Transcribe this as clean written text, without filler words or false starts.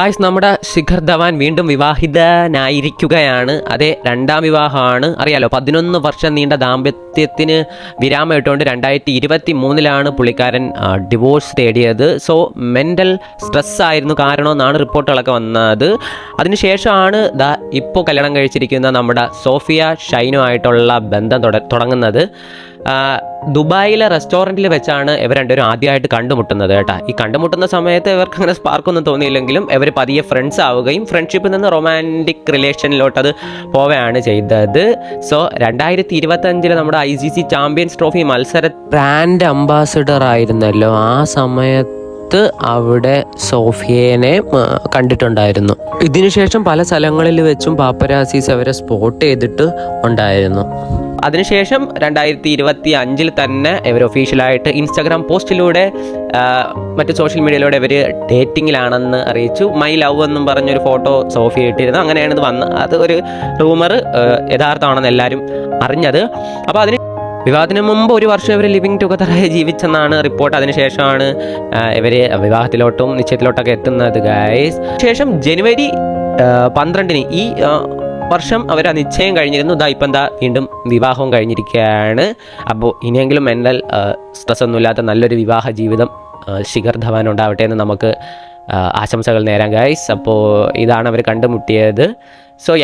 Guys, നമ്മുടെ ശിഖർ ധവാൻ വീണ്ടും വിവാഹിതനായിരിക്കുകയാണ്. അതെ, രണ്ടാം വിവാഹമാണ്. അറിയാലോ, 11 വർഷം നീണ്ട ദാമ്പത്യത്തിന് വിരാമം ഇട്ടുകൊണ്ട് 2023 പുള്ളിക്കാരൻ ഡിവോഴ്സ് തേടിയത്. സോ മെൻ്റൽ സ്ട്രെസ്സായിരുന്നു കാരണമെന്നാണ് റിപ്പോർട്ടുകളൊക്കെ വന്നത്. അതിനുശേഷമാണ് ഇപ്പോൾ കല്യാണം കഴിച്ചിരിക്കുന്ന നമ്മുടെ സോഫിയ ഷൈനുമായിട്ടുള്ള ബന്ധം തുടങ്ങുന്നത്. ദുബായിലെ റെസ്റ്റോറൻറ്റിൽ വെച്ചാണ് ഇവർ രണ്ടുപേരും ആദ്യമായിട്ട് കണ്ടുമുട്ടുന്നത് കേട്ടോ. ഈ കണ്ടുമുട്ടുന്ന സമയത്ത് ഇവർക്ക് അങ്ങനെ സ്പാർക്കൊന്നും തോന്നിയില്ലെങ്കിലും ഇവർ പതിയെ ഫ്രണ്ട്സ് ആവുകയും ഫ്രണ്ട്ഷിപ്പിൽ നിന്ന് റൊമാൻറ്റിക് റിലേഷനിലോട്ട് അത് പോവുകയാണ് ചെയ്തത്. സോ 2025 നമ്മുടെ ICC champions trophy brand ambassador ആയിരുന്നല്ലോ. ആ സമയത്ത് അവിടെ സോഫിയനെ കണ്ടിട്ടുണ്ടായിരുന്നു. ഇതിനുശേഷം പല സ്ഥലങ്ങളിൽ വെച്ചും പാപ്പരാസീസ് അവരെ സ്പോട്ട് ചെയ്തിട്ട് ഉണ്ടായിരുന്നു. അതിനുശേഷം 2025 തന്നെ ഇവർ ഒഫീഷ്യലായിട്ട് ഇൻസ്റ്റാഗ്രാം പോസ്റ്റിലൂടെ മറ്റ് സോഷ്യൽ മീഡിയയിലൂടെ ഇവർ ഡേറ്റിങ്ങിലാണെന്ന് അറിയിച്ചു. മൈ ലവ് എന്നും പറഞ്ഞൊരു ഫോട്ടോ സോഫിയ ഇട്ടിരുന്നു. അങ്ങനെയാണ് ഇത് വന്നത്. അത് ഒരു റൂമർ യഥാർത്ഥമാണെന്ന് എല്ലാവരും അറിഞ്ഞത്. അപ്പോൾ വിവാഹത്തിന് മുമ്പ് 1 വർഷം ഇവർ ലിവിങ് ടുഗദറായി ജീവിച്ചെന്നാണ് റിപ്പോർട്ട്. അതിനുശേഷമാണ് ഇവർ വിവാഹത്തിലോട്ടും നിശ്ചയത്തിലോട്ടൊക്കെ എത്തുന്നത് ഗൈസ്. ശേഷം ജനുവരി 12 ഈ വർഷം അവർ നിശ്ചയം കഴിഞ്ഞിരുന്നു. ഇപ്പം വീണ്ടും വിവാഹവും കഴിഞ്ഞിരിക്കുകയാണ്. അപ്പോൾ ഇനിയെങ്കിലും മെൻ്റൽ സ്ട്രെസ് ഒന്നുമില്ലാത്ത നല്ലൊരു വിവാഹ ജീവിതം ശിഖർ ധവാൻ ഉണ്ടാവട്ടെ എന്ന് നമുക്ക് ആശംസകൾ നേരാം ഗൈസ്. അപ്പോൾ ഇതാണ് അവർ കണ്ടുമുട്ടിയത്. സോ